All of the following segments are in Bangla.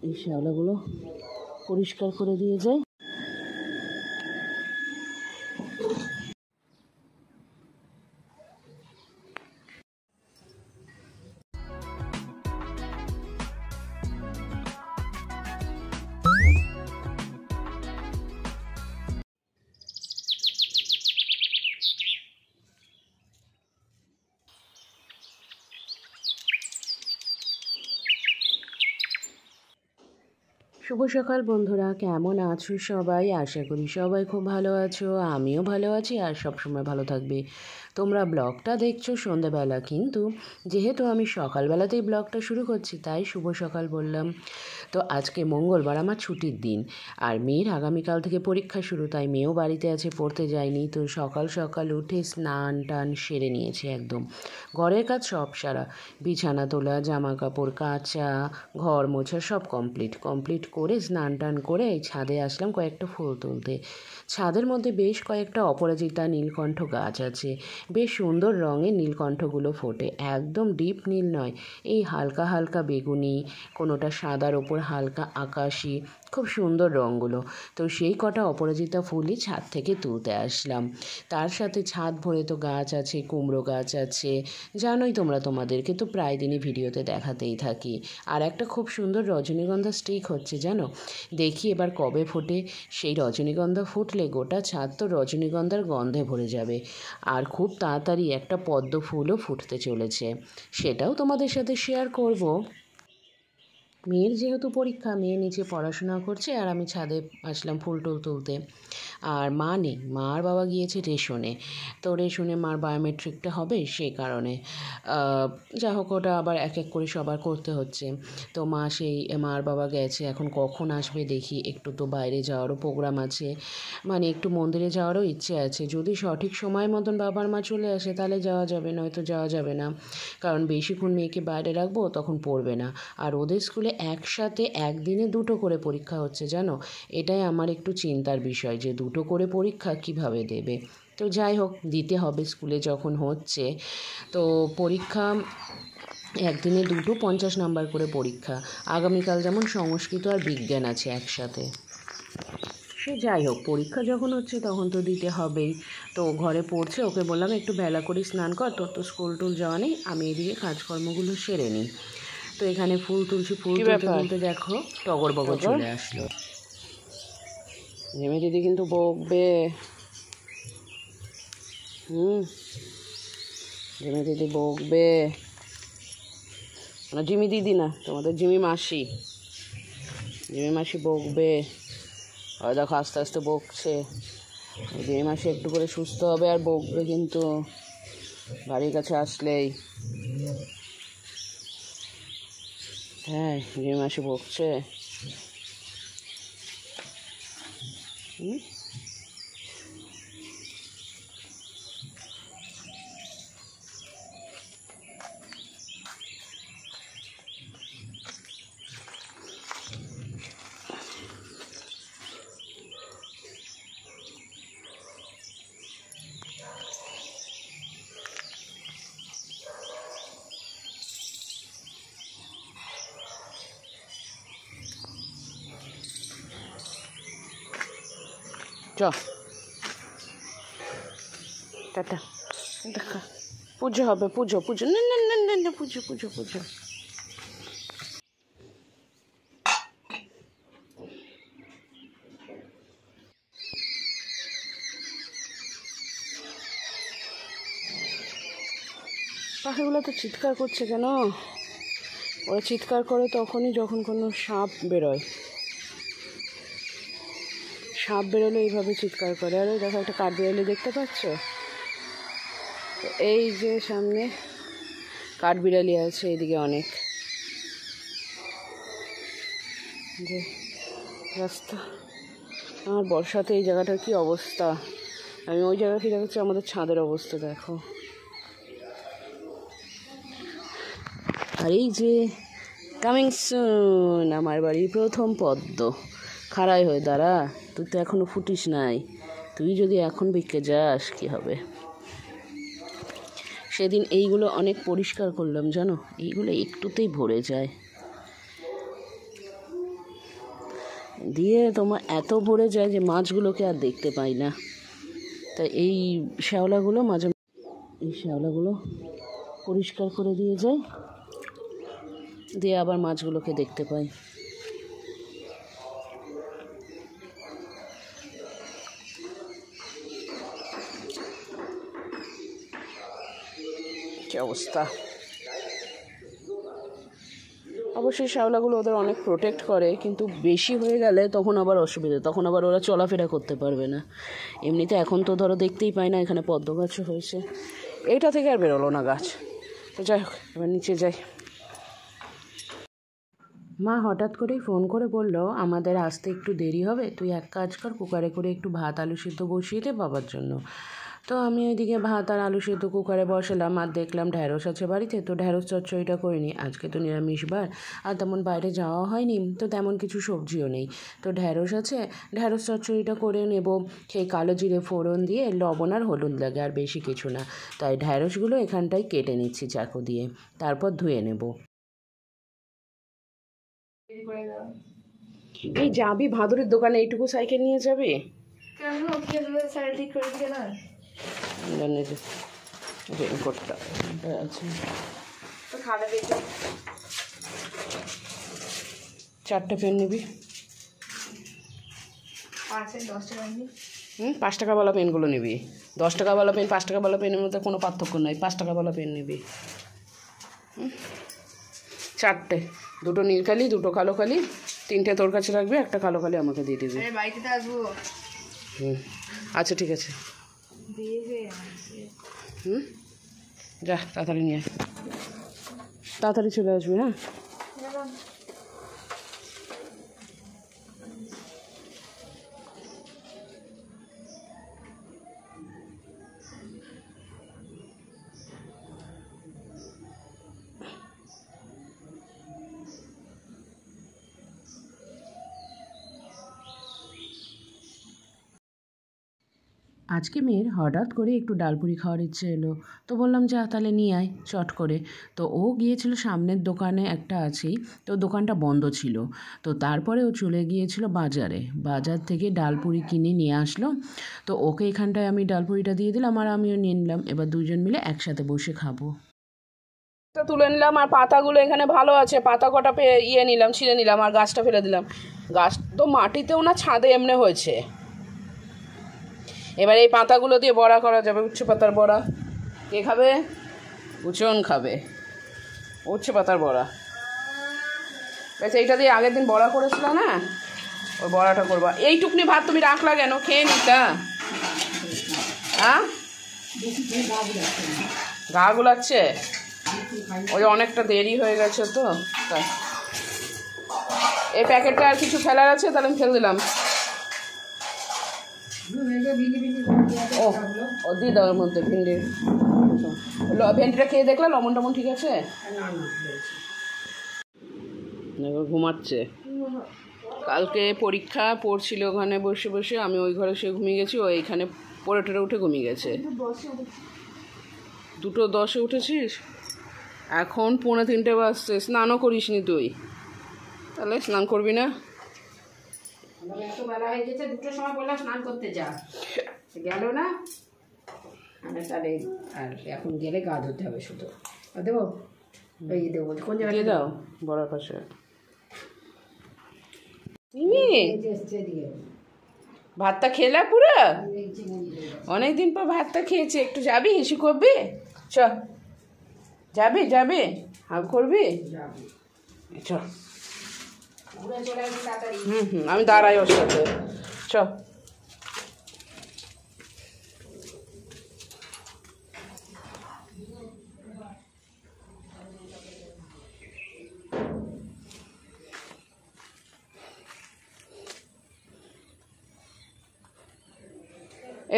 এই শ্যাওলাগুলো পরিষ্কার করে দিয়ে যাই। শুভ সকাল বন্ধুরা, কেমন আছো সবাই? আশা করি সবাই খুব ভালো আছো, আমিও ভালো আছি আর সবসময় ভালো থাকবে। তোমরা ব্লগটা দেখছো সন্ধ্যাবেলা, কিন্তু যেহেতু আমি সকালবেলাতেই ব্লগটা শুরু করছি তাই শুভ সকাল বললাম। তো আজকে মঙ্গলবার, আমার ছুটির দিন, আর মেয়ের আগামীকাল থেকে পরীক্ষা শুরু, তাই মেয়েও বাড়িতে আছে, পড়তে যায়নি। তো সকাল সকাল উঠে স্নান টান সেরে নিয়েছে একদম, ঘরের কাজ সব সারা, বিছানা তোলা, জামা কাপড় কাচা, ঘর মোছা সব কমপ্লিট করে স্নান টান করে ছাদে আসলাম কয়েকটা ফুল তুলতে। ছাদের মধ্যে বেশ কয়েকটা অপরাজিতা নীলকণ্ঠ গাছ আছে, বেশ সুন্দর রঙের নীলকণ্ঠগুলো ফোটে, একদম ডিপ নীল নয়, এই হালকা হালকা বেগুনি, কোনোটা সাদার ওপর হালকা আকাশি, খুব সুন্দর রঙগুলো। তো সেই কটা অপরাজিতা ফুলই ছাদ থেকে তুলতে আসলাম। তার সাথে ছাদ ভরে তো গাছ আছে, কুমড়ো গাছ আছে, জানোই তোমরা, তোমাদেরকে তো প্রায় দিনই ভিডিওতে দেখাতেই থাকি। আর একটা খুব সুন্দর রজনীগন্ধা স্টিক হচ্ছে, জানো, দেখি এবার কবে ফোটে। সেই রজনীগন্ধা ফুটলে গোটা ছাদ তো রজনীগন্ধার গন্ধে ভরে যাবে। আর খুব তাড়াতাড়ি একটা পদ্ম ফুলও ফুটতে চলেছে, সেটাও তোমাদের সাথে শেয়ার করব। মেয়ের যেহেতু পরীক্ষা, মেয়ে নিচে পড়াশোনা করছে আর আমি ছাদে আসলাম ফুল টুল তুলতে। আর মা নেই, মা আর বাবা গিয়েছে রেশনে। তো রেশনে মার বায়োমেট্রিকটা হবে, সেই কারণে যা হোক ওটা আবার এক এক করে সবার করতে হচ্ছে। তো মা সেই মার বাবা গেছে, এখন কখন আসবে দেখি। একটু তো বাইরে যাওয়ারও প্রোগ্রাম আছে, মানে একটু মন্দিরে যাওয়ারও ইচ্ছে আছে। যদি সঠিক সময় মতন বাবার মা চলে আসে তাহলে যাওয়া যাবে, নয়তো যাওয়া যাবে না। কারণ বেশিক্ষণ মেয়েকে বাইরে রাখবো তখন পড়বে না। আর ওদের স্কুলে একসাথে একদিনে দুটো করে পরীক্ষা হচ্ছে, জানো, এটাই আমার একটু চিন্তার বিষয় যে দুটো করে পরীক্ষা কিভাবে দেবে। তো যাই হোক, দিতে হবে স্কুলে যখন হচ্ছে। তো পরীক্ষা একদিনে দুটো 50 নাম্বার করে পরীক্ষা। আগামীকাল যেমন সংস্কৃত আর বিজ্ঞান আছে একসাথে। সে যাই হোক, পরীক্ষা যখন হচ্ছে তখন তো দিতে হবেই। তো ঘরে পড়ছে, ওকে বললাম একটু বেলা করে স্নান কর, তোর তো স্কুল টুল যাওয়া নেই, আমি এদিকে কাজকর্মগুলো সেরে নিই। তো এখানে ফুল তুলছি, ফুল তুলতে তুলতে দেখো টগর বগর চলে আসলো। ঝিমি দিদি কিন্তু বকবে। ঝিমি দিদি বকবে না, ঝিমি দিদি না, তোমাদের ঝিমি মাসি, ঝিমি মাসি বকবে। আর দেখো আস্তে আস্তে বকছে। ঝিমি মাসি একটু করে সুস্থ হবে আর বকবে কিন্তু বাড়ির কাছে আসলেই। হ্যাঁ, ঝিমি মাসি বকছে। চ টাটা, দেখা পুজো হবে, পুজো পুজো, না না না না না, পুজো পুজো পুজো। পাখিগুলো তো চিৎকার করছে কেন? ওরা চিৎকার করে তখনই যখন কোনো সাপ বেরোয়, সাপ বেরোলে এইভাবে চিৎকার করে। আর ওই দেখো একটা কাঠবিড়ালি দেখতে পাচ্ছ, তো এই যে সামনে কাঠবিড়ালি আছে, এইদিকে অনেক, যে রাস্তা। আমার বর্ষাতে এই জায়গাটার কি অবস্থা, আমি ওই জায়গা থেকে দেখাচ্ছি আমাদের ছাদের অবস্থা দেখো। আর এই যে কামিং সুন আমার বাড়ির প্রথম পদ্ম। খাড়াই হয়ে দাঁড়া, তুই তো এখনো ফুটিস নাই, তুই যদি এখন বিকে যাস কি হবে। সেদিন এইগুলো অনেক পরিষ্কার করলাম, জানো, এইগুলো একটুতেই ভরে যায়। দিয়ে তোমার এত ভরে যায় যে মাছগুলোকে আর দেখতে পাই না। তাই এই শ্যাওলাগুলো পরিষ্কার করে দিয়ে যায়, দিয়ে আবার মাছগুলোকে দেখতে পাই। কি অবস্থা! অবশ্যই শ্যাওলাগুলো ওদের অনেক প্রোটেক্ট করে, কিন্তু বেশি হয়ে গেলে তখন আবার অসুবিধা, তখন আবার ওরা চলাফেরা করতে পারবে না। এমনিতে এখন তো ধরো দেখতেই পাই না, এখানে পদ্ম গাছও হয়েছে, এইটা থেকে আর বেরোলো না গাছ। তো যাই হোক, এবার নিচে যাই। মা হঠাৎ করেই ফোন করে বলল, আমাদের আসতে একটু দেরি হবে, তুই এক কাজ কর, কুকারে করে একটু ভাত আলু সিদ্ধ বসিয়ে দে বাবার জন্য। তো আমি ওইদিকে ভাত আর আলু সিদ্ধ কুকারে বসালাম, আর দেখলাম ঢ্যাঁড়স আছে বাড়িতে, তো ঢ্যাঁড়স চচ্চড়িটা করিনি, আজকে তো নিরামিষবার, আর তেমন বাইরে যাওয়া হয়নি, তো তেমন কিছু সবজিও নেই, তো ঢ্যাঁড়স আছে, ঢ্যাঁড়স চচ্চড়িটা করে নেব। সেই কালো জিরে ফোড়ন দিয়ে লবণ আর হলুদ লাগে, আর বেশি কিছু না। তাই ঢ্যাঁড়সগুলো এখানটায় কেটে নিচ্ছি চাকু দিয়ে, তারপর ধুয়ে নেব। এই যাবি ভাদুরের দোকানে, এইটুকু সাইকেল নিয়ে যাবি? চারটে পেন নিবি? 5 টাকাওয়ালা পেনগুলো নিবি। 10 টাকাওয়ালা পেন 5 টাকাওয়ালা পেনের মধ্যে কোনো পার্থক্য নাই, 5 টাকাওয়ালা পেন নিবি। চারটে, 2টো নীল কালি, 2টো কালো কালি, 3টে তোর কাছে রাখবি, একটা কালো কালি আমাকে দিয়ে দিবি। আচ্ছা ঠিক আছে। যা তাড়াতাড়ি নিয়ে, তাড়াতাড়ি চলে আসবি। হ্যাঁ, আজকে মেয়ের হঠাৎ করে একটু ডালপুরি খাওয়ার ইচ্ছে এলো, তো বললাম যা তাহলে নিয়ে আয় চট করে। তো ও গিয়েছিল সামনের দোকানে, একটা আছেই, তো দোকানটা বন্ধ ছিল, তো তারপরে ও চলে গিয়েছিল বাজার থেকে ডালপুরি কিনে নিয়ে আসলো। তো ওকে এখানটায় আমি ডালপুরিটা দিয়ে দিলাম, আর আমিও নিয়ে নিলাম, এবার দুজন মিলে একসাথে বসে খাবো। তুলে নিলাম, আর পাতাগুলো এখানে ভালো আছে, পাতা কটা নিলাম, ছিঁড়ে নিলাম, আর গাছটা ফেলে দিলাম। গাছ তো মাটিতেও না, ছাদে এমনি হয়েছে। এবার এই পাতাগুলো দিয়ে বড়া করা যাবে, উচ্ছে পাতার বড়া। কে খাবে? উচন খাবে উচ্ছে পাতার বড়া। বেশ, এইটা দিয়ে আগের দিন বড়া করেছিল না, ওই বড়াটা করবা। এইটুকনি ভাত তুমি রাখলা কেন? খেয়ে নিতা। হ্যাঁ, গা গুলাচ্ছে, ওই অনেকটা দেরি হয়ে গেছে তো তাই। এই প্যাকেটটা আর কিছু ফেলার আছে, তাহলে আমি ফেলে দিলাম। ও দিয়ে দাও এর মধ্যে ভেন্ডিটা খেয়ে দেখলাম লবণ টবণ ঠিক আছে। ঘুমাচ্ছে, কালকে পরীক্ষা পড়ছিল ওখানে বসে বসে, আমি ওই ঘরে সে ঘুমিয়ে গেছি, ও এইখানে পড়ে টরে উঠে ঘুমিয়ে গেছে। 2:10 উঠেছিস? এখন 2:45 বাজছে, স্নানও করিস নি তুই? তাহলে স্নান করবি না? এত বেলা হয়ে গেছে, 2টোর সময় বললাম স্নান করতে যা, গেল না। তাহলে আর এখন গেলে গা ধুতে হবে শুধু। দেবো? এই দেবো, কোন জায়গায় দাও? বড়ার পাশে। ভাতটা খেলা পুরো? অনেকদিন পর ভাতটা খেয়েছি, একটু যাবি, হিসু করবি? চ যাবি হাল করবি? চ। আমি দাঁড়াই ওর সাথে। চ।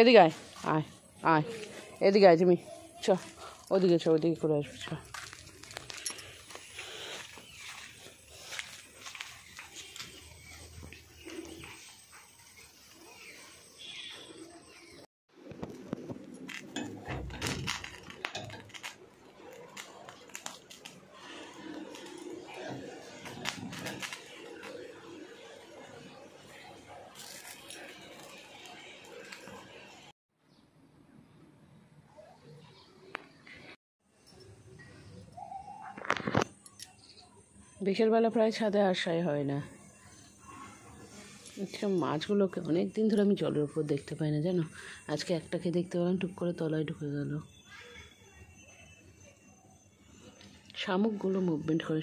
এদিকে আয়, আয় এদিকে আয় তুমি। চ, ওদিকে করে আসবি। চ। বিকেলবেলা প্রায় ছাদে আসাই হয় না। আচ্ছা, মাছগুলোকে অনেক দিন ধরে আমি জলের উপর দেখতে পাই না জানো। আজকে একটাকে দেখতে পেলাম, টুক করে তলায় ঢুকে গেল। শামুকগুলো মুভমেন্ট করে,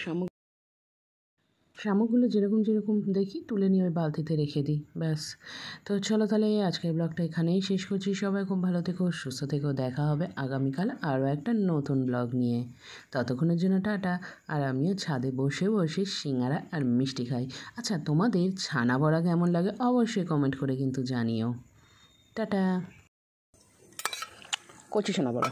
শামুকগুলো যেরকম যেরকম দেখি তুলে নিয়ে ওই বালতিতে রেখে দিই, ব্যাস। তো চলো তাহলে আজকের ব্লগটা এখানেই শেষ করছি। সবাই খুব ভালো থেকো, সুস্থ থেকো। দেখা হবে আগামীকাল আরও একটা নতুন ব্লগ নিয়ে। ততক্ষণের জন্য টাটা। আর আমিও ছাদে বসে বসে সিঙ্গারা আর মিষ্টি খাই। আচ্ছা, তোমাদের ছানা বড়া কেমন লাগে অবশ্যই কমেন্ট করে কিন্তু জানিও। টাটা। কচি ছানা বড়া।